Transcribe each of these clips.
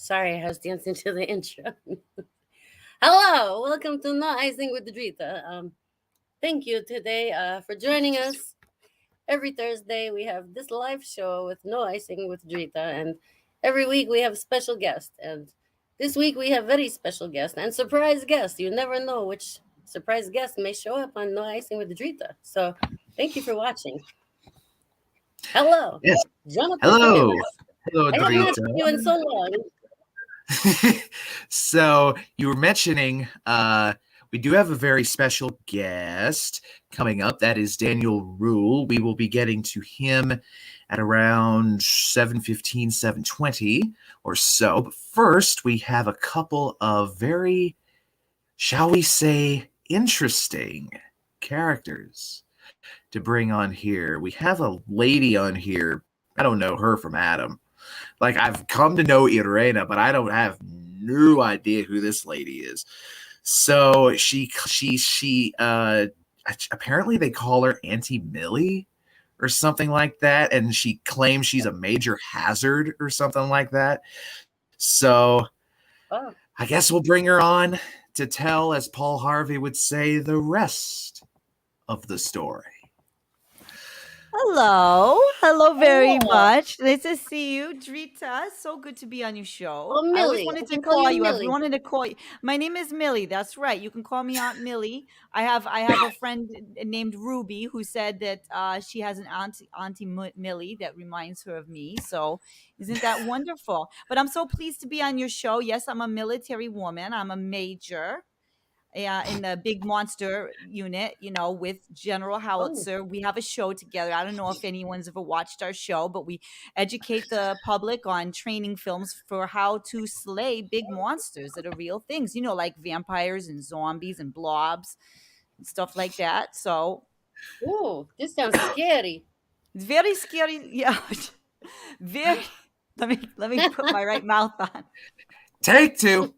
Sorry, I was dancing to the intro. Hello, welcome to No Icing with Dritta. Thank you today for joining us. Every Thursday we have this live show with No Icing with Dritta, and every week we have special guests. And this week we have very special guest and surprise guest. You never know which surprise guest may show up on No Icing with Dritta. So thank you for watching. Hello, Yes. Jonathan Hello. Phipps. Hello, I have not Dritta. seen you in so long. So you were mentioning we do have a very special guest coming up. That is Daniel Rule. We will be getting to him at around 7:15, 7:20 or so. But first, we have a couple of very, shall we say, interesting characters to bring on here. We have a lady on here. I don't know her from Adam. Like, I've come to know Iryna, but I don't have no idea who this lady is. So she apparently they call her Auntie Millie or something like that, and she claims she's a major hazard or something like that. So I guess we'll bring her on to tell, as Paul Harvey would say, the rest of the story. Hello very Hello. much. Nice to see you, Drita. So good to be on your show. Oh, I always Millie. wanted I to can call call you you. I've Millie. wanted to call you. My name is Millie. That's right. You can call me Aunt Millie. I have a friend named Ruby who said that she has an auntie Millie that reminds her of me. So isn't that wonderful? But I'm so pleased to be on your show. Yes, I'm a military woman. I'm a major. Yeah, in the big monster unit, with General Howitzer. We have a show together. I don't know if anyone's ever watched our show, but we educate the public on training films for how to slay big monsters that are real things, like vampires and zombies and blobs and stuff like that. So Ooh, this sounds scary. it's very scary. Yeah. Very. Let me put my right mouth on. Take two.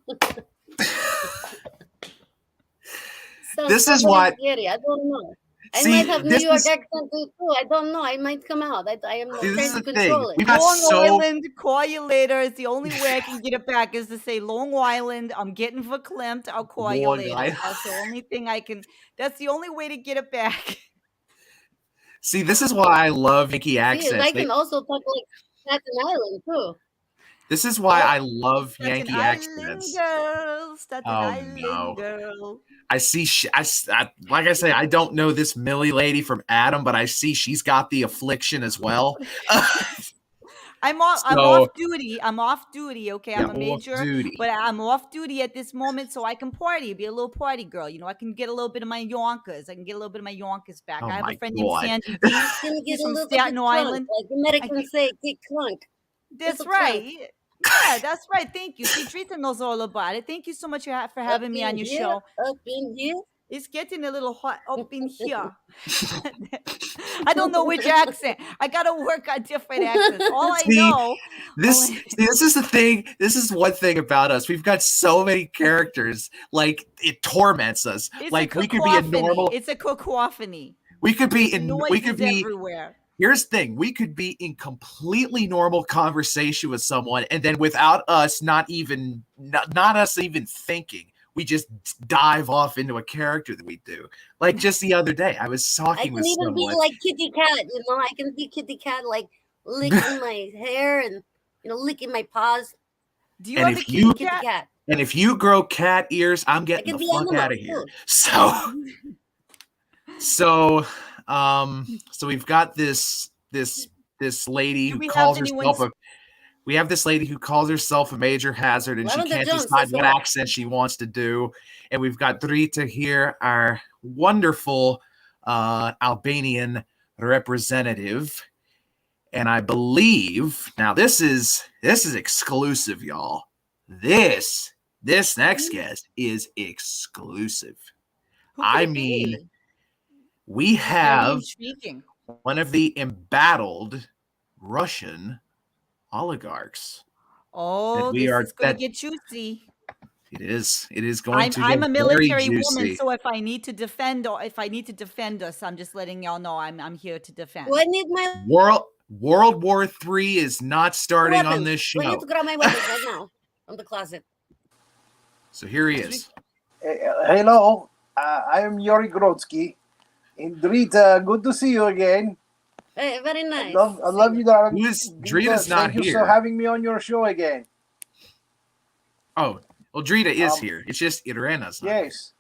Sounds This is totally what. scary. I don't know. I See, might have New this York is accent too. I don't know. I might come out. I am see, this trying is to the thing. control it. We've got Long so Island, call you later. It's the only way I can get it back is to say Long Island. I'm getting verklempt. I'll call you Long later. Island. That's the only thing I can. That's the only way to get it back. See, this is why I love Yankee See, accents. I can also talk like Staten Island too. This is why Oh, I love Staten Yankee Island accents. girl, Staten Oh Island no! girl. I see. Like I say, I don't know this Millie lady from Adam, but I see she's got the affliction as well. I'm off So duty. I'm off duty. Okay, yeah, I'm a off major, duty. but I'm off duty at this moment, so I can party, be a little party girl. I can get a little bit of my yonkers. I can get a little bit of my yonkers back. Oh I have a my friend named God! Sandy D. Can you He's get a from little Staten bit drunk, Island. like the Americans say, get clunk. That's Little right. clunk. Yeah, that's right. Thank you. See, Drita knows all about it. Thank you so much for Up having me on in your here, show. up in here. It's getting a little hot up in here. I don't know which accent. I got to work on different accents. All I See, know. this is the thing. This is one thing about us. We've got so many characters. Like, it torments us. It's Like, a we could be a normal. It's a cacophony. We could be There's in. We could noises be. everywhere. Here's the thing. We could be in completely normal conversation with someone, and then without us not us even thinking, we just dive off into a character that we do. Like just the other day, I was I talking can with even be someone. like Kitty Cat, I can be Kitty Cat, like licking my hair and licking my paws. Do you And have a if you- kitty Kitty cat? Cat. And if you grow cat ears, I'm I getting can the be fuck animal out of here. too. So we've got this lady Do who we calls have herself anyone's- we have this lady who calls herself a major hazard, and she Lavender can't Jones decide says what so. accent she wants to do. And we've got Dritta here, our wonderful Albanian representative. And I believe now this is exclusive, y'all. This next guest is exclusive. Who could I it mean, be? we Very have intriguing. one of the embattled Russian oligarchs. Oh, we this are- is going that- to get juicy. It is going to I'm get a very military woman, juicy. so if I need to defend us, I'm just letting y'all know I'm here to defend. Do I need my World War III is not starting on weapons? this Do I need show. to grab my weapons right now? from the closet. So here he is. Hello, I am Yaori Groetsky. And Dritta, good to see you again. Hey, very I nice. love, I to love see you, darling. Drita's not Thank you here. for having me on your show again. Oh, well, Dritta is Um, here. It's just Iryna's not Yes.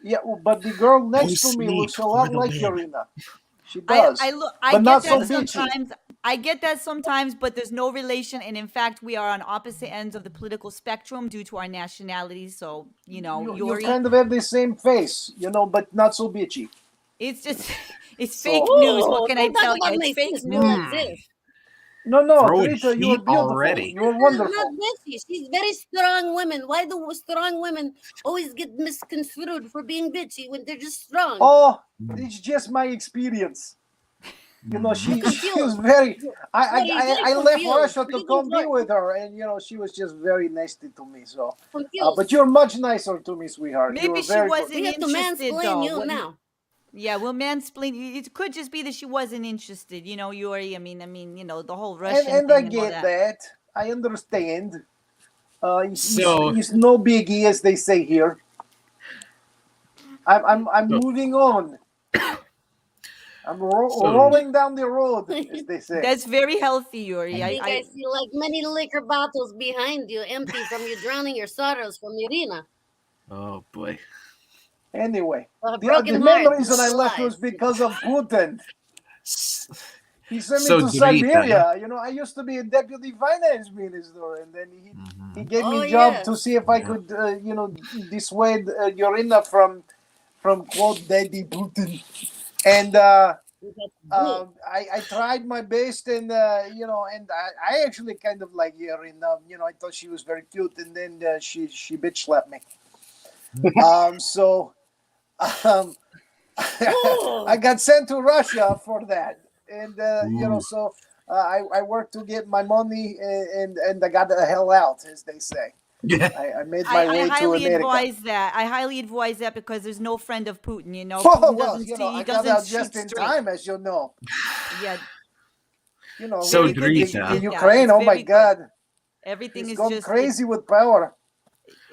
Yeah, well, but the girl here. next to me Sleep looks a for lot the like win. Iryna. She does, I but get not that so bitchy. sometimes. I get that sometimes, but there's no relation, and in fact, we are on opposite ends of the political spectrum due to our nationalities. So You Yaori, kind of have the same face, but not so bitchy. it's just it's So, fake news. What Oh, can I don't talk tell you? about It's my fake sister like news. Mm. this. no, Throwing Dritta, you are heat beautiful. already. You are She's not wonderful. bitchy. She's very strong women. Why do strong women always get misconstrued for being bitchy when they're just strong? Oh, Mm. it's just my experience. Mhm. She You're she was confused. very. You're very I left confused. Russia to You're come be getting with her, and she was just very nasty to me. So, but confused. you're much nicer to me, sweetheart. You Maybe were she very good. We wasn't have to interested, mansplain though. you now. Yeah, well, mansplain. It could just be that she wasn't interested. Yaori. The whole Russian And I thing and all get that. that. I understand. So, It's no biggie, as they say here. I'm so, moving on. I'm so, rolling down the road, as they say. That's very healthy, I Yuri. think I see like many liquor bottles behind you, empty from you drowning your sorrows from Iryna. oh boy. Anyway, A the broken main heart, reason I not left alive. was because of Putin. S- He sent me So, to Dritta. Siberia. I used to be a deputy finance minister, and then he Mhm. gave Oh me a job to yes. see if I Yeah. could, dissuade Yorina from quote Daddy Putin. And That's good. I tried my best, and and I actually kind of like Yorina. I thought she was very cute, and then she bitch slapped me. So um, I Oh, got sent to Russia for that, and Ooh. so I worked to get my money, and I got the hell out, as they say. Yeah. I made I, my I way to highly America. advise that. I highly advise that because there's no friend of Putin. Oh Putin well, doesn't see. He I got doesn't out shoot just in straight. time, as you know. Yeah, So, very good The, that you the Dritta. did that. Ukraine. It's Oh my very good. God, Everything he's is gone just it's crazy with power.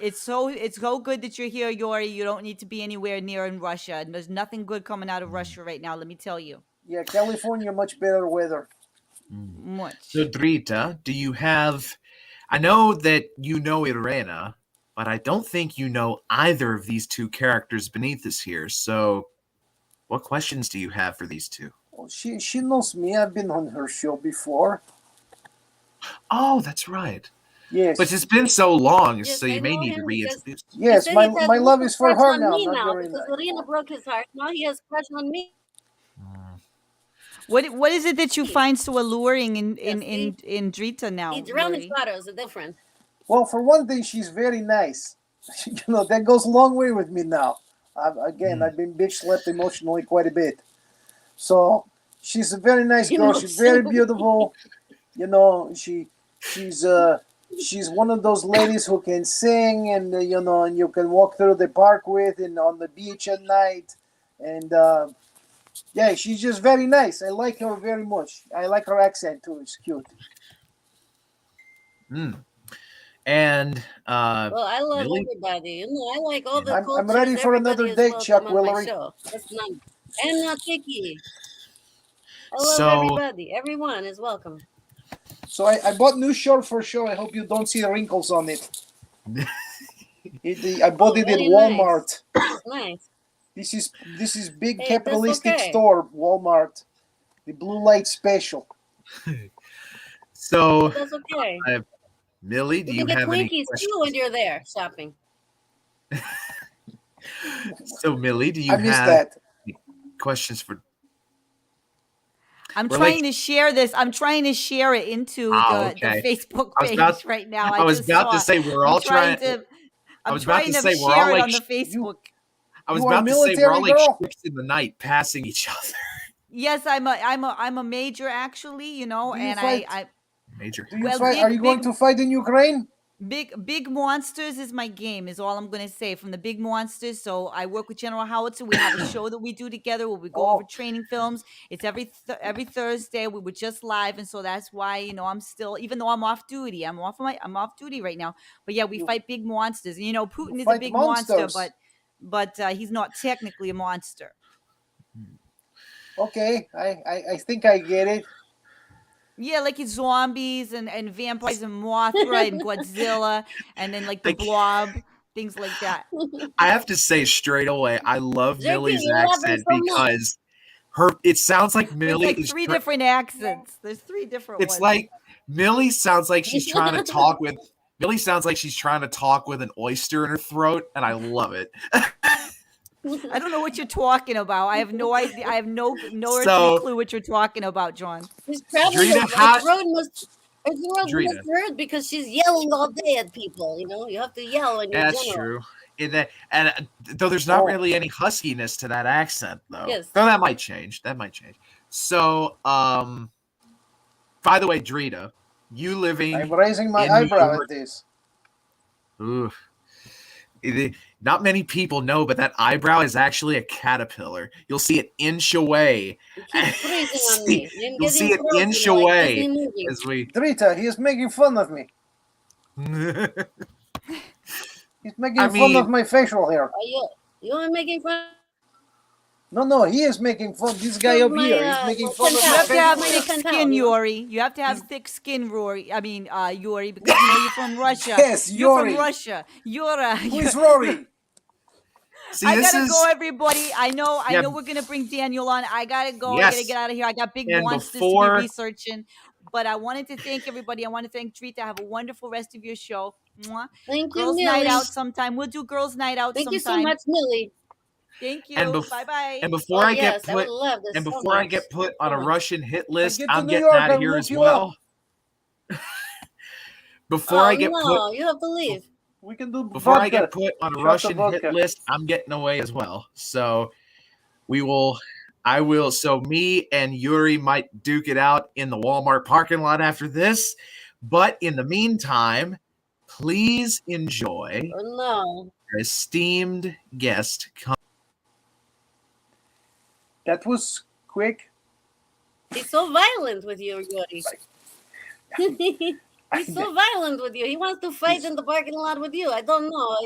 it's so good that you're here, Yori. You don't need to be anywhere near in Russia. And there's nothing good coming out of Russia right now. Let me tell you. Yeah, California, much better weather. Mm. So, Much. Dritta, do you have? I know that you know Iryna, but I don't think you know either of these two characters beneath us here. So, what questions do you have for these two? Well, she knows me. I've been on her show before. Oh, that's right. But Yes, it's been so long, yes, so I you may know need to him because reintroduce. he yes. said My he has my love little is for crush her on now, me not now Yorina because Iryna anymore. broke his heart. Now he has crush on me. Mm. What is it that you find so alluring in Yes, see, Drita he now, drowned in Yuri? sorrows. A different. Well, for one thing, she's very nice. That goes a long way with me now. Again, Mm. I've been bitch slapped emotionally quite a bit. So she's a very nice girl. She's very Emotionally. beautiful. She's she's one of those ladies who can sing, and and you can walk through the park with, and on the beach at night. And yeah, she's just very nice. I like her very much. I like her accent too. It's cute. Mm. And Well, I love Millie? everybody. I like all Yeah. the I'm cultures. ready for Everybody another is date, welcome Chuck on my Willery. show. That's not. I'm not picky. I love So everybody. Everyone is welcome. So I bought new shirt for show. I hope you don't see the wrinkles on it. I bought Oh, it at very nice. Walmart. That's nice. This is big Hey, that's capitalistic okay. store, Walmart. The blue light special. so But that's okay. Millie, do You you can get have any Twinkies too when questions? you're there shopping. So Millie, do I you missed have that. any questions for I'm we're like trying to share this. I'm trying to share it into the okay. Facebook I was about page right now. I I was just about to saw. say we're I'm all trying trying to. I I'm was about to trying to say we're all share it like on the You Facebook. I was you are about to say we're military all like girl? ships in the night passing each other. Yes, I'm a major actually. Do you And fight? I Major. Do you well fight? Are you going to fight in Ukraine? Big monsters is my game, is all I'm gonna say. From the big monsters. So I work with General Howitzer. We have a show that we do together where we go over Oh, training films. It's every Thursday. We were just live, and so that's why I'm still, even though I'm off duty, I'm off duty right now. But yeah, we you, fight big monsters. And, you Putin is a fight big monster, monsters. but he's not technically a monster. Okay, I think I get it. Yeah, like it's zombies and vampires and Mothra and Godzilla, and then like the Like, Blob, things like that. I have to say straight away, I love JP, Millie's you're laughing accent so much. because it sounds like There's Millie like is. three different accents. There's three different It's ones. like Millie sounds like she's trying to talk with. Millie sounds like she's trying to talk with an oyster in her throat, and I love it. I don't know what you're talking about. I have no idea. I have no earthly So, clue what you're talking about, John. She's traveling. Drita, Her how throat must Drita? hurt because she's yelling all day at people. You have to yell when you're That's general. true. Though there's not Oh. really any huskiness to that accent, though. Yes. Though that might change. So, by the way, Drita, you living I'm raising my in New eyebrow York. at this. Oof. Not many people know, but that eyebrow is actually a caterpillar. You'll see it inch away. You keep freezing on me. I'm You'll see getting it inch frozen like away Disney movies. as we. Drita, he is making fun of me. He's making I fun of mean- my facial hair. Are you are making fun No, he is making fun. This guy of up my, here, he's making fun of You penthouse. my have to have Mine facial is thick hair. penthouse, skin, you know? Yori. You have to have thick skin, Rory. I mean, Yori, because you're from Russia. Yes, You're from Yori. Russia. Who is Rory? See, I this gotta is. go, everybody. I know Yeah. we're gonna bring Daniel on. I gotta go. I Yes. gotta get out of here. I got big And monsters before- to be researching. But I wanted to thank everybody. I want to thank Drita. Have a wonderful rest of your show. Mwah. Thank you, Girls' Millie. night out sometime. We'll do girls' night out Thank sometime. you so much, Millie. Thank And you. bef- Bye bye. And before Oh, I get yes, I would put, love this and so before I much. get put on a So much. Russian hit list, get to I'm New getting York, out of I'll here look as you well. Before I Oh get no, put, you have to leave. We can do before I vodka. get put on a Shot the Russian hit vodka. list, I'm getting away as well. So I will. So me and Yuri might duke it out in the Walmart parking lot after this. But in the meantime, please enjoy Oh no. our esteemed guest. That was quick. He's so violent with you, Yuri. He's so violent with you. He wants to fight in the parking lot with you. I don't know.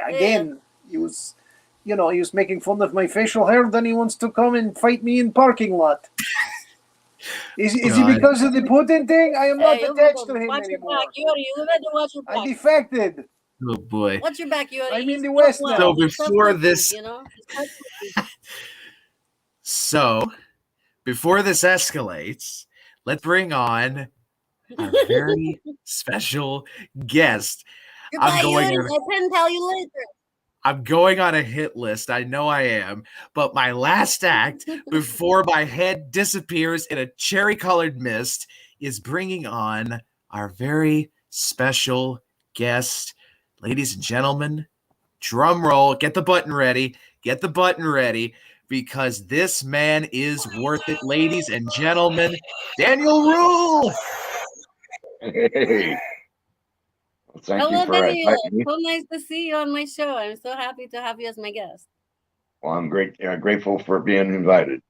Again, he was, he was making fun of my facial hair. Then he wants to come and fight me in parking lot. Is he God. because of the Putin thing? I am not Hey, you attached better to him watch your anymore. back, Yuri. You better watch your I back. defected. Oh boy. Watch your back, Yuri. I'm in He's the tough West love. now. So He's tough before cookies, this- He's tough cookies. So before this escalates, let's bring on our very special guest. Goodbye, going Yuri. on- I can tell you later. I'm going on a hit list. I know I am. But my last act before my head disappears in a cherry colored mist is bringing on our very special guest. Ladies and gentlemen, drum roll. Get the button ready. Get the button ready because this man is worth it, ladies and gentlemen. Daniel Rule. Hey. Well, thank Hello, you for Daniel. inviting me. So nice to see you on my show. I'm so happy to have you as my guest. Well, I'm grateful for being invited.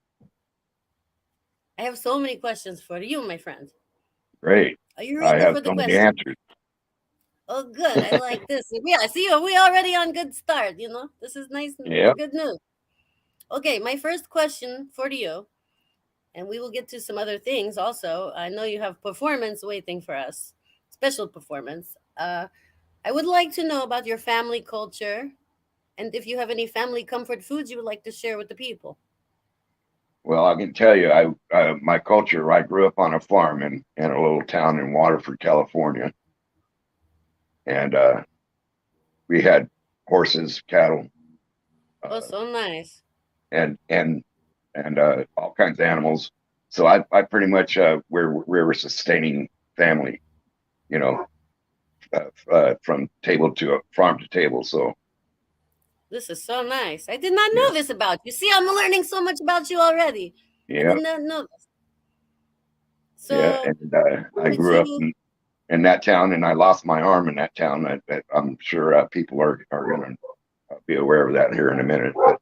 I have so many questions for you, my friend. Great. Are you I ready have for the so many question? answers. Oh, good. I like this. Yeah, I see you. We already on good start. This is nice. Yep. Good news. Okay, my first question for you, and we will get to some other things also. I know you have performance waiting for us, special performance. I would like to know about your family culture, and if you have any family comfort foods you would like to share with the people. Well, I can tell you, my culture. I grew up on a farm in a little town in Waterford, California, and we had horses, cattle, Oh, so nice. and all kinds of animals. So I pretty much we were sustaining family, you know, from farm to table. So This is so nice. I did not know this about you. See, I'm learning so much about you already. I yeah, did not know this. So, yeah, and I did grew up you- in that town, and I lost my arm in that town. I'm sure people are going to be aware of that here in a minute. But,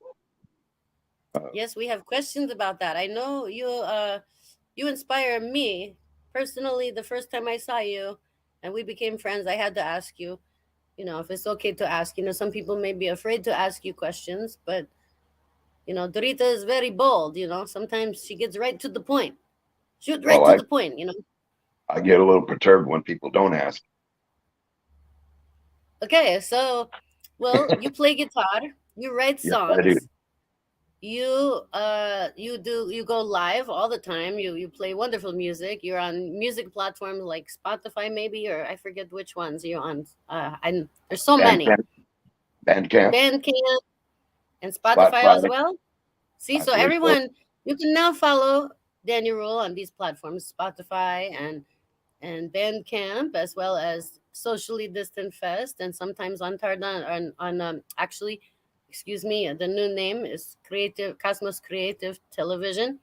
Yes, we have questions about that. I know you inspire me personally. The first time I saw you and we became friends, I had to ask you, if it's okay to ask. Some people may be afraid to ask you questions, but Dorita is very bold. Sometimes she gets right to the point. Shoot right well, to the point. I get a little perturbed when people don't ask. Okay, so, well, you play guitar, you write Yes, I do. songs, you go live all the time. You play wonderful music. You're on music platforms like Spotify, maybe, or I forget which ones you're on. There's so many. Bandcamp, Bandcamp and Spotify as Spotify, well. See, I so believe so. everyone, you can now follow Daniel Rule on these platforms, Spotify and Bandcamp, as well as Socially Distant Fest, and sometimes on Tardan on actually, excuse me, the new name is Creative Cosmos Creative Television,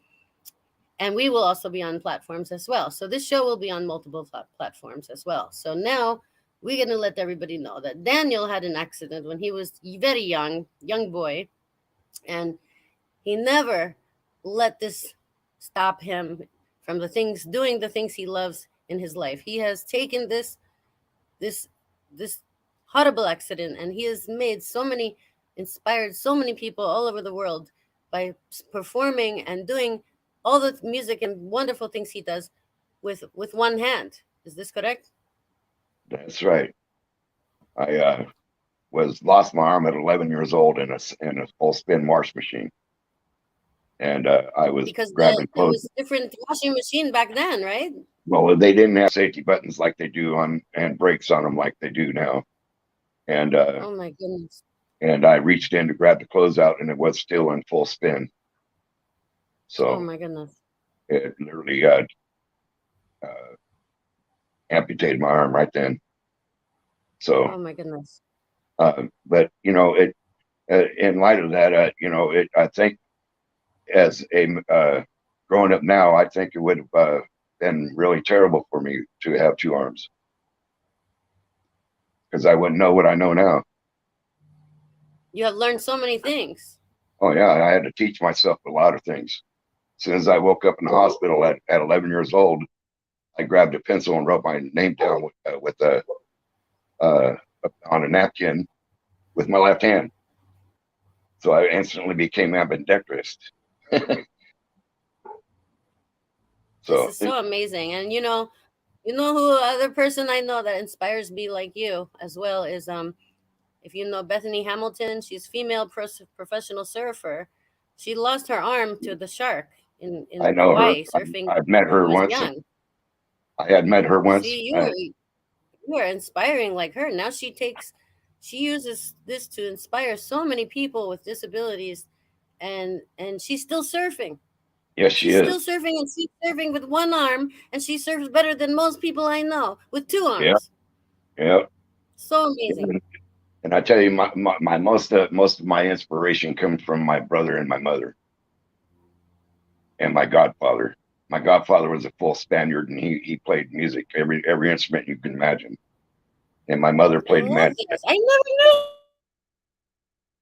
and we will also be on platforms as well. So this show will be on multiple platforms as well. So now we're gonna let everybody know that Daniel had an accident when he was very young boy, and he never let this stop him from doing the things he loves in his life. He has taken this this horrible accident, and he has inspired so many people all over the world by performing and doing all the music and wonderful things he does with one hand. Is this correct? That's right. I lost my arm at 11 years old in a full spin march machine, and I was Because grabbing there clothes. was different washing machine back then, right? Well, they didn't have safety buttons like they do on and brakes on them like they do now. And Oh my goodness. I reached in to grab the clothes out, and it was still in full spin. Oh So my goodness. it literally amputated my arm right then. So, Oh my goodness. but it in light of that, I think as a growing up now, I think it would have been really terrible for me to have two arms, because I wouldn't know what I know now. You have learned so many things. Oh yeah, I had to teach myself a lot of things. As soon as I woke up in the hospital at 11 years old, I grabbed a pencil and wrote my name down with on a napkin with my left hand. So I instantly became ambidextrous. This So is so amazing. And who other person I know that inspires me like you as well is if you know Bethany Hamilton, she's female professional surfer. She lost her arm to the shark I in know her. Hawaii surfing I've met when she her was once. young. I had met her once. See, you are inspiring like her. Now she uses this to inspire so many people with disabilities, and she's still surfing. Yes, she She's still is. surfing, and she's surfing with one arm, and she surfs better than most people I know with two Yeah, arms. yeah. So amazing. And I tell you, my most of my inspiration comes from my brother and my mother and my godfather. My godfather was a full Spaniard, and he played music, every instrument you can imagine. And my mother I played love mandolin. this. I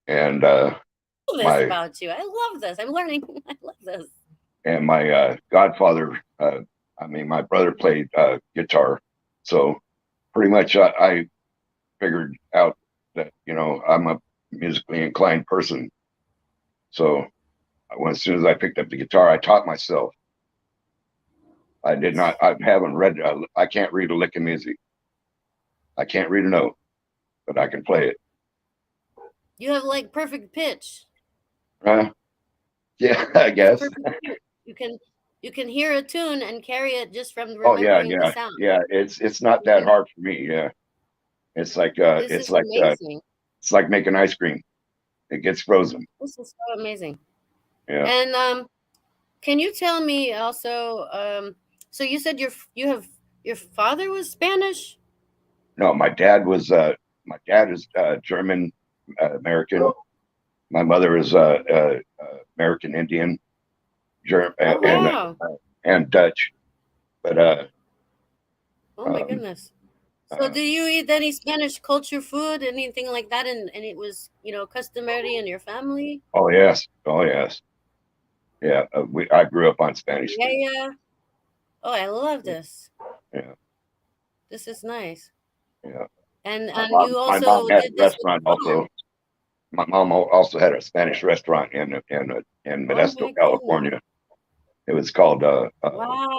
never And knew this my about you. I love this. I'm learning. I love this. and my godfather, my brother played guitar. So pretty much I figured out that I'm a musically inclined person. So as soon as I picked up the guitar, I taught myself. I did not. I haven't read. I can't read a lick of music. I can't read a note, but I can play it. You have like perfect pitch. Yeah, I You have guess. perfect pitch. You can hear a tune and carry it just from Oh yeah, remembering the yeah, sound. yeah. It's not that hard for me. Yeah, it's like This is amazing. it's like making ice cream. It gets frozen. This is so amazing. Yeah. And can you tell me also? So you said your father was Spanish. No, my dad is German American. My mother is American Indian, Oh wow. and Dutch. But Oh my Um, goodness. So uh, do you eat any Spanish culture food, anything like that, and it was, customary in your family? oh yes, oh yes, yeah. I grew up on Spanish Yeah, food. yeah. Oh, I love this. Yeah, This is nice. yeah. And you My mom also had a did this with restaurant your also. mom. My mom also had a Spanish restaurant in Oh Modesto, my goodness. California. It was called Wow.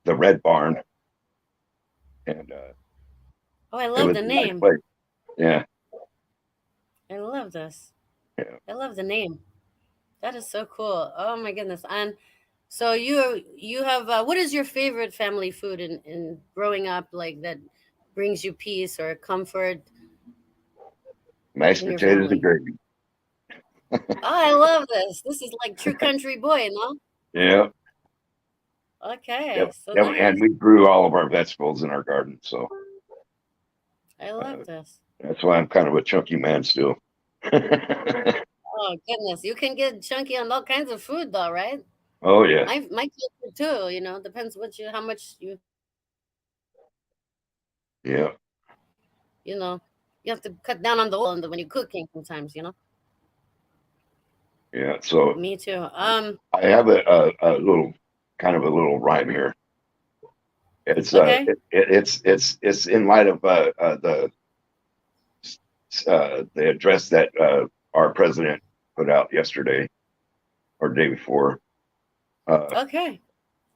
the Red Barn, and Oh, I it love was the a nice name. place. Yeah, I love this. yeah. I love the name. That is so cool. Oh my goodness. And so you have what is your favorite family food in growing up, like that brings you peace or comfort Mashed in your potatoes and family? gravy. Oh, I love this. This is like true country boy, no? Yeah, Okay, yep, so yep. And nice. we grew all of our vegetables in our garden, so I uh, love this. that's why I'm kind of a chunky man still. Oh goodness, you can get chunky on all kinds of food though, right? Oh yeah, My culture too, depends what you how much yeah, you know you have to cut down on the oil when you're cooking sometimes. yeah. So Me too. I have a little kind of a little rhyme here. It's Okay. it's in light of the address that our president put out yesterday or day before. Uh, Okay.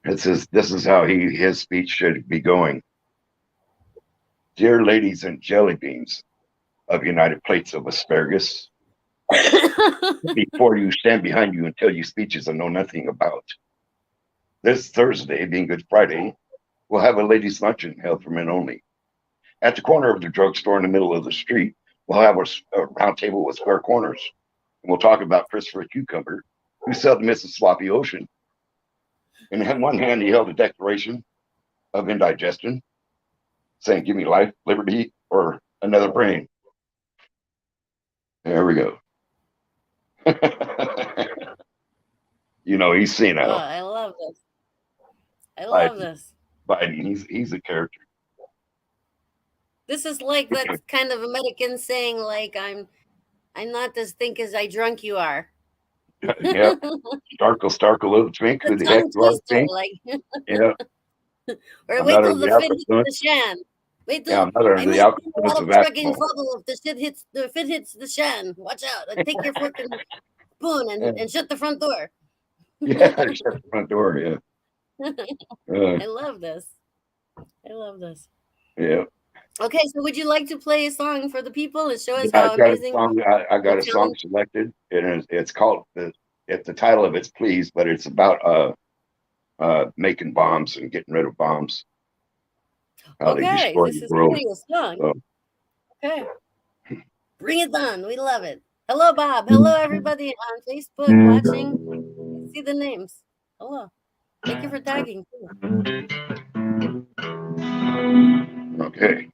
it says this is how his speech should be going. Dear ladies and jelly beans of United Plates of Asparagus, before you stand behind you and tell you speeches I know nothing about. This Thursday, being Good Friday, we'll have a ladies' luncheon held for men only. At the corner of the drugstore in the middle of the street, we'll have a round table with square corners. And we'll talk about Christopher Cucumber, who seldom misses sloppy ocean. In one hand, he held a declaration of indigestion, saying, give me life, liberty, or another brain. There we go. He's Oh, senile. I love this. I love Biden, this. Biden, he's a character. This is like that kind of American saying, like I'm not as think as I drunk you are. Yeah, Starkle, little twink, The who the heck tongue you are, twister, think? like, Yeah, or I'm wait not till under the the fit alcohol hits influence. the shan. Wait Yeah, till I'm not under I the may alcohol be a influence lot of of trucking alcohol. trouble if the fit hits the shan. Watch out! And take your fork and spoon and shut the front door. Yeah, shut the front door. Yeah, I love this. I love this. yeah. Okay, so would you like to play a song for the people and show us I how got a amazing song. I your got a song talent? selected. It's called the title of it's "Please," but it's about making bombs and getting rid of bombs, how they Okay, destroy this the is world. really a song. So, Okay, bring it on. We love it. Hello, Bob. Hello, everybody on Facebook watching. I see the names. Hello. Thank you for tagging too. okay.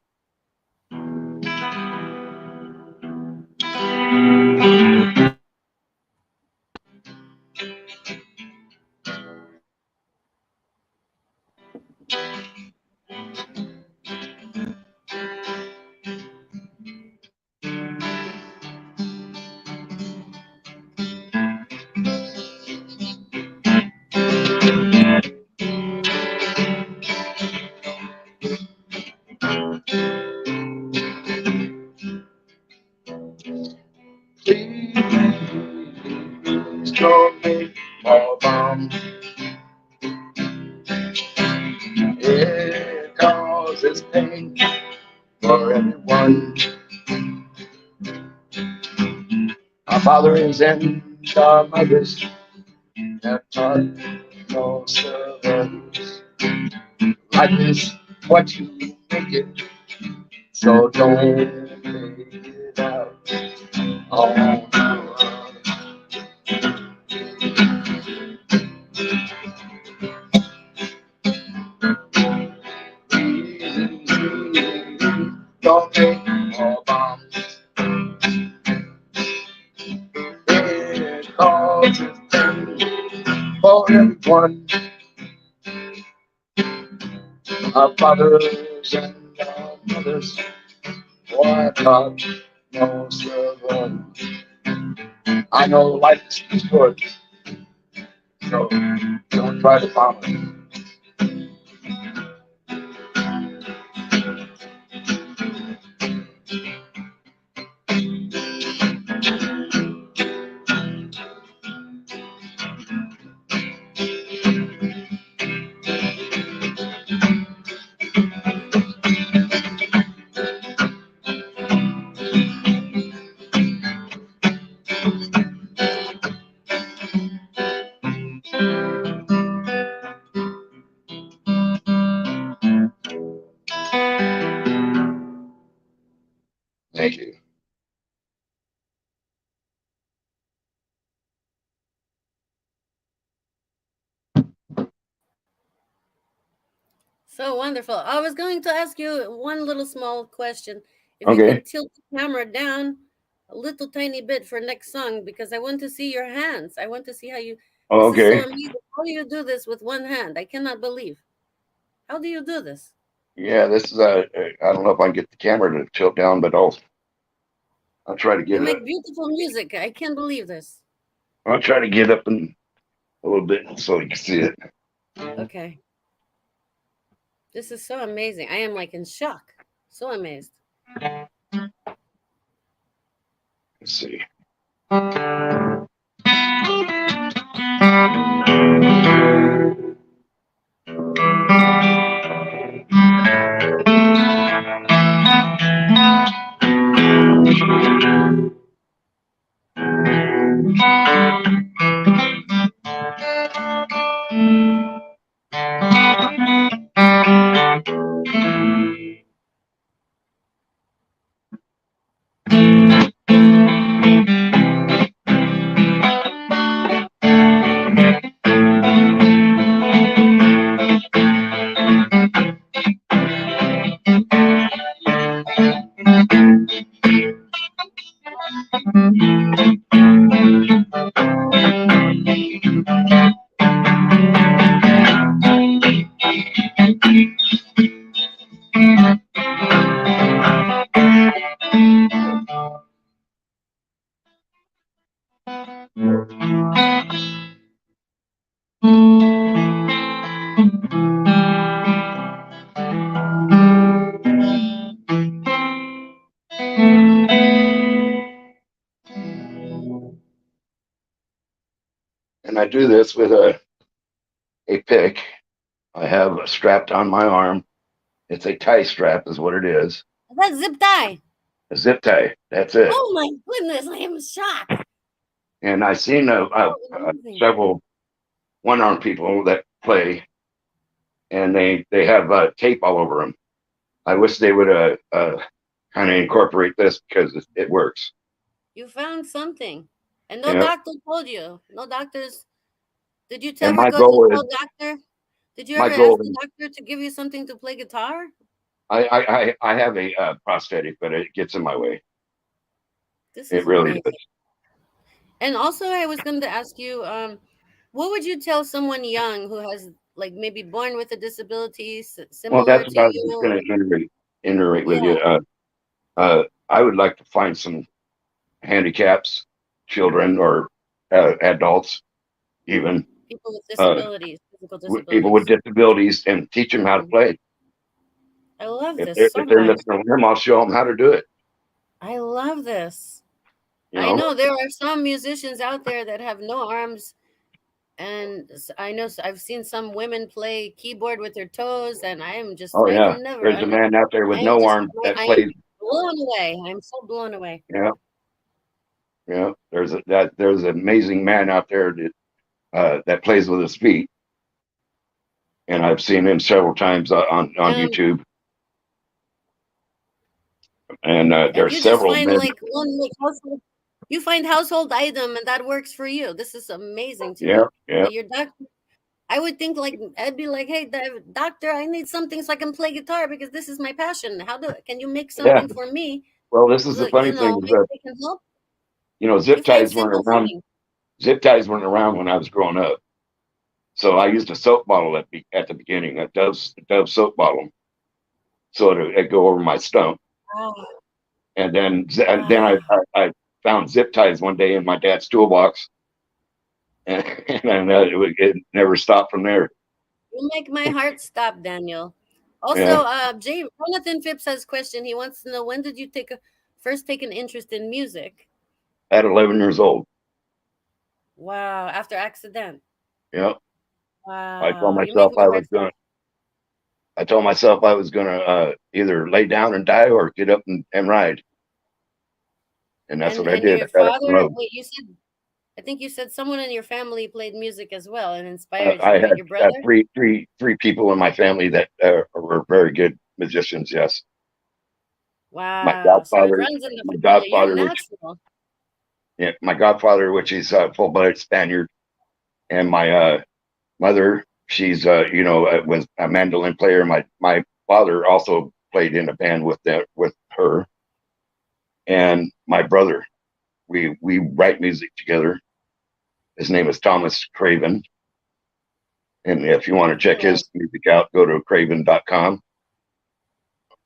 Please don't make more bombs. It causes pain for everyone. Our fathers and our mothers have taught most of us. Life is what you make it, so don't make it out on the run. Don't make more bombs. It causes pain for everyone. our fathers and our mothers, why God knows the one. I know life is good, so don't try to follow it. Thank you. So wonderful. I was going to ask you one little small question. If you Okay. can tilt the camera down a little tiny bit for next song, because I want to see your hands. I want to see how you. This is so Okay. amazing. How do you do this with one hand? I cannot believe. How do you do this? Yeah, this is I don't know if I can get the camera to tilt down, but I'll try to You get it. make beautiful music. I can't believe this. I'll try to get up in a little bit so you can see it. Okay. This is so amazing. I am like in shock. So amazed. Let's see. And I do this with a pick. I have strapped on my arm. It's a tie strap, is what it is. That's zip tie. A zip tie. That's it. Oh my goodness, I am shocked. And I've seen Oh, amazing. several one-armed people that play, and they have tape all over them. I wish they would kind of incorporate this because it works. You found something. And no Yeah. doctor told you. No doctors. Did you And ever my go to goal is no doctor? Did you my ever ask goal the is doctor to give you something to play guitar? I have a prosthetic, but it gets in my way. This It is really amazing. does. And also, I was going to ask you, what would you tell someone young who has, like, maybe born with a disability Well, similar that's to what I was just you? going to iterate with Yeah, you. I would like to find some handicaps, children or adults, even people with uh, disabilities, physical people with disabilities. disabilities, and teach them how to Mhm. play. I love If this they're so if they're much. missing a limb, I'll show them how to do it. I love this. You I know. know there are some musicians out there that have no arms, and I know I've seen some women play keyboard with their toes, and Oh I yeah, can never there's a man out there with I am no just arm that I plays. am blown away. I'm so blown away. Yeah, yeah. There's an amazing man out there that plays with his feet, and I've seen him several times on Um, YouTube. And and there's you just several find men. like one like household, you find household item, and that works for you. This is amazing to Yeah, me. yeah, Your doctor, I would think like I'd be like, hey, doctor, I need something so I can play guitar because this is my passion. Can you make yeah. something for me? Well, this is the So, funny thing is maybe that they can help. You zip find ties weren't simple around. things. Zip ties weren't around when I was growing up. So I used a soap bottle at the beginning, a Dove soap bottle, so it'd go over my stump. Wow. And then Wow. I found zip ties one day in my dad's toolbox, and it never stopped from there. You make my heart stop, Daniel. Also, Yeah, Jonathan Phipps has a question. He wants to know, when did you first take an interest in music? at 11 years old. Wow, after accident. Yeah, I told Wow, you make myself my heart stop. I told myself I was gonna either lay down and die or get up and ride, and that's what I And did. your I got up and father, rode. wait, I think you said someone in your family played music as well and inspired I you, right? had Your brother? three people in my family that were very good musicians. Yes, my Wow, so it godfather, runs in the my family. You're godfather, which natural. yeah, my godfather, which is a full-blooded Spaniard, and my mother, she's was a mandolin player. My father also played in a band with her, and my brother. We write music together. His name is Thomas Craven. And if you want to check Cool. his music out, go to craven.com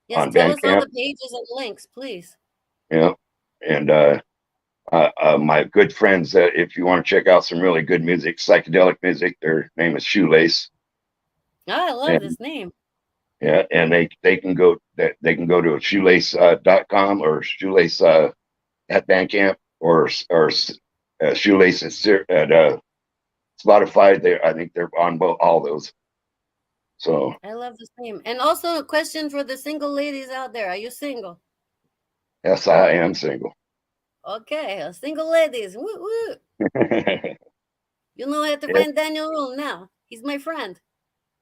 Yes, on tell us all Bandcamp. the pages and links, please. Yeah. And my good friends, if you want to check out some really good music, psychedelic music, their name is Shoelace. Oh, I love And this name. yeah, and they can go to shoelace.com or shoelace at Bandcamp or shoelace at Spotify. I think they're on all those. So I love this name. And also a question for the single ladies out there. Are you single? yes, I am single. Okay, single ladies. Woo woo. You know how to Yeah, find Daniel Rule now. He's my friend.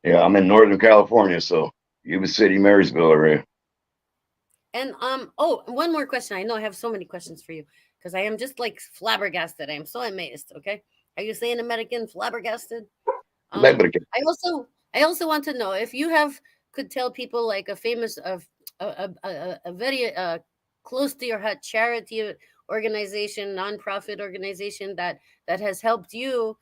yeah, I'm in Northern California, so Yuba City, Marysville area. And one more question. I know I have so many questions for you because I am just like flabbergasted. I am so amazed. Okay, are you saying American flabbergasted? Um, Lebanon. I also want to know if you could tell people like a famous a very close to your heart charity organization, nonprofit organization that has helped you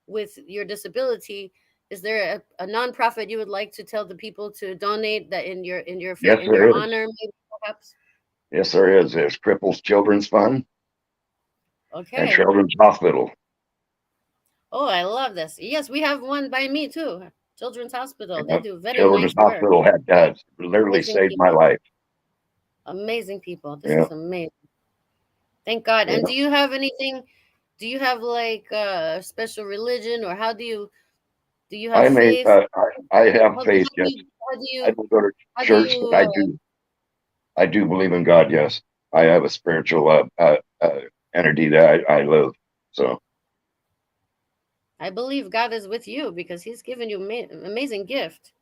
with your disability. Is there a nonprofit you would like to tell the people to donate that Yes, in your there is. honor, maybe perhaps? Yes, there is. There's Cripples Children's Fund and Okay. Children's Hospital. Oh, I love this. Yes, we have one by me too. Children's Hospital. They Yeah. do very Children's nice work. Hospital had literally Amazing saved my people. life. Amazing people. This Yeah, is amazing. Thank God. yeah. And do you have anything? Do you have like a special religion, or do you have I may. faith? I have How, faith. how do Yes, you how do I you don't go to how do church, but you I do believe in God. Yes, I have a spiritual entity that I live. So, I believe God is with you because He's given you amazing gift.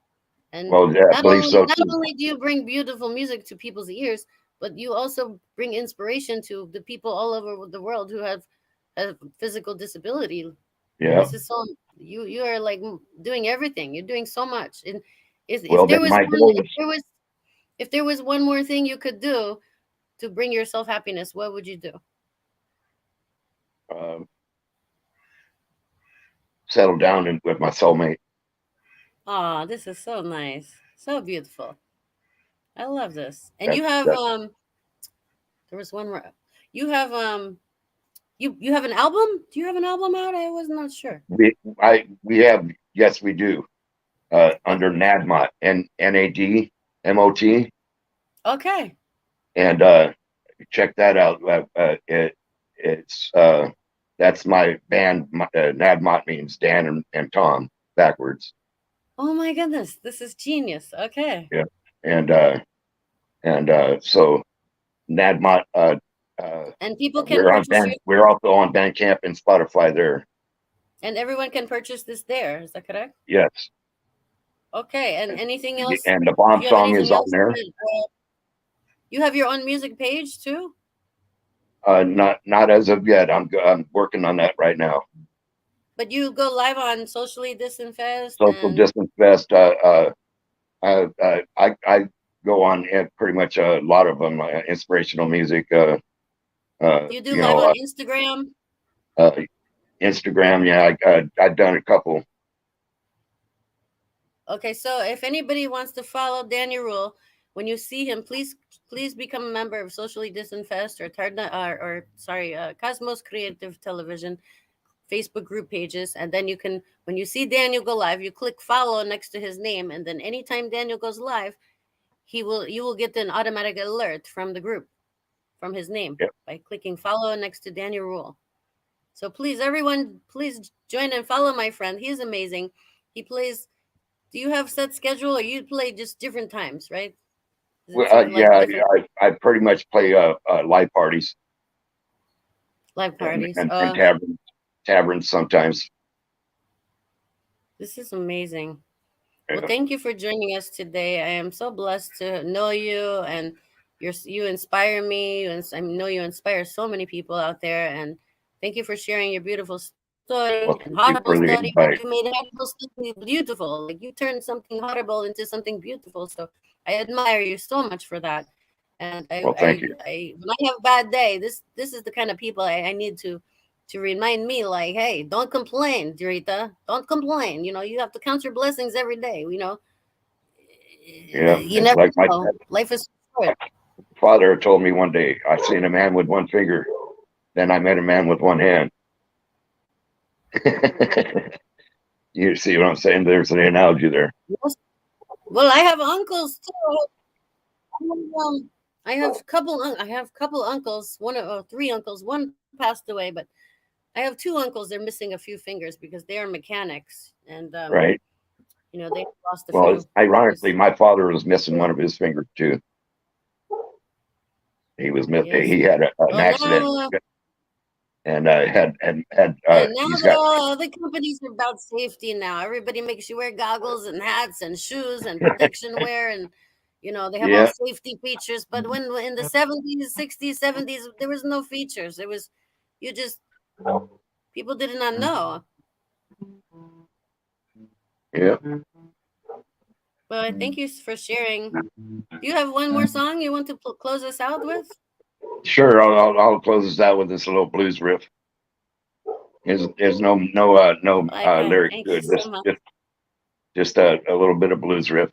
And well, yeah, I believe so not too. only do you bring beautiful music to people's ears, but you also bring inspiration to the people all over the world who have a physical disability. Yeah. This is so you are like doing everything. You're doing so much. And if Well, there then was my goal is if there was one more thing you could do to bring yourself happiness, what would you do? um, settle down with my soulmate. Oh, this is so nice. So beautiful. I love this. And That you have that there was one more. You have you have an album? Do you have an album out? I was not sure. we have, yes, we do. Under Okay. NADMOT, NADMOT, Okay. and check that out. It's that's my band. NADMOT means Dan and Tom backwards. Oh my goodness, this is genius. Okay. Yeah, and so NADMOT. And people can purchase your We're also on Bandcamp and Spotify there. and everyone can purchase this there. Is that correct? Yes, Okay. And anything else? and the Do bomb you have song is anything on else? there. You have your own music page too? Not as of yet. I'm working on that right now. But you go live on Socially Distant Fest Social and Distance Fest. I go on pretty much a lot of them. Inspirational music. you do You live know, on Instagram. uh, Instagram. Yeah, I've done a couple. Okay, so if anybody wants to follow Daniel Rule, when you see him, please become a member of Socially Distant Fest or Cosmos Creative Television Facebook group pages, and then you can, when you see Daniel go live, you click follow next to his name, and then anytime Daniel goes live, you will get an automatic alert from the group from his name Yep. by clicking follow next to Daniel Rule. So please, everyone, please join and follow my friend. He's amazing. He plays. Do you have set schedule, or you play just different times, right? Is it Well, sort of like yeah, different I pretty much play live parties live parties? and taverns sometimes. This is amazing. Well, Yeah. thank you for joining us today. I am so blessed to know you, and you inspire me. I know you inspire so many people out there, and thank you for sharing your beautiful story Well, and thank you horrible for the story, but invite. you made horrible story beautiful. Like you turned something horrible into something beautiful. So I admire you so much for that. And Well, thank you. when I have a bad day, this is the kind of people I need to remind me, like, hey, don't complain, Dritta. Don't complain. You have to count your blessings every day. Yeah, You it's never like my know. Life is short. father told me one day, I seen a man with one finger, then I met a man with one hand. You see what I'm saying? There's an analogy there. Yes. Well, I have uncles too. I have couple uncles. Three uncles. One passed away, but I have two uncles. They're missing a few fingers because they are mechanics, and Right. they lost a Well, few. ironically, my father was missing one of his fingers too. Yes. He had an Well, accident now and and now he's that got all the companies are about safety now, everybody makes you wear goggles and hats and shoes and protection wear, and they have all yeah, safety features. But when in the 70s, 60s, 70s, there was no features. It was you just people did not know. yeah. Well, I thank you for sharing. Do you have one more song you want to close us out with? Sure, I'll close this out with this little blues riff. There's no Okay, lyrics thank to you it. so much. Just a little bit of blues riff.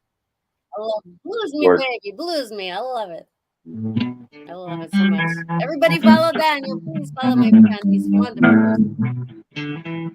I love blues me, Or baby, blues me. I love it. I love it so much. Everybody follow Daniel. Please follow my friend. He's a wonderful person.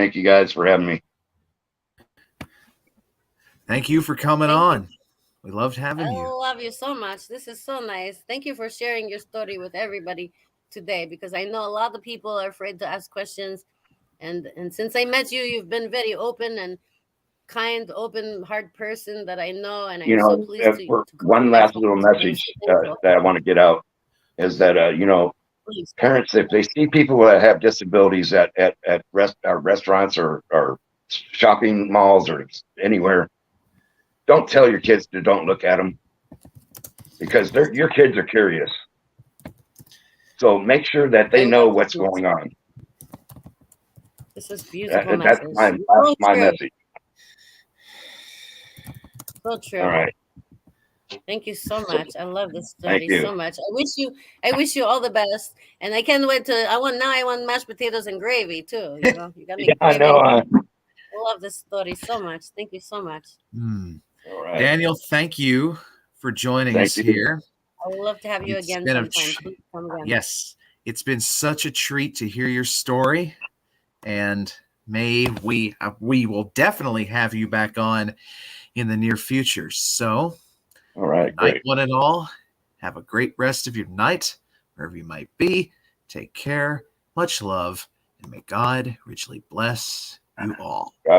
thank you guys for having me. Thank you for coming Thank you. on. We loved having I you. love you so much. This is so nice. Thank you for sharing your story with everybody today, because I know a lot of people are afraid to ask questions. And since I met you, you've been very open and kind, open heart person that I know, and You I'm so know, pleased to for call one you my last friend. little I'm so message thankful. that I want to get out is that Please. parents, if they see people that have disabilities at restaurants or shopping malls or anywhere, don't tell your kids to don't look at them because your kids are curious. So make sure that I they know love what's this. going on. This is beautiful That's message. my So true. message. So true. All right. Thank you so much. I love this Thank story you. so much. I wish you all the best. And I can't wait to I want mashed potatoes and gravy too. You got me Yeah, I craving. know. I love this story so much. Thank you so much. All right. Daniel, thank you for joining Thank us you. here. I would love to have you It's again been sometime. Please come again. yes, it's been such a treat to hear your story, and we will definitely have you back on in the near future. So All right, Good night, great. one and all. Have a great rest of your night, wherever you might be. Take care. Much love, and may God richly bless you all. God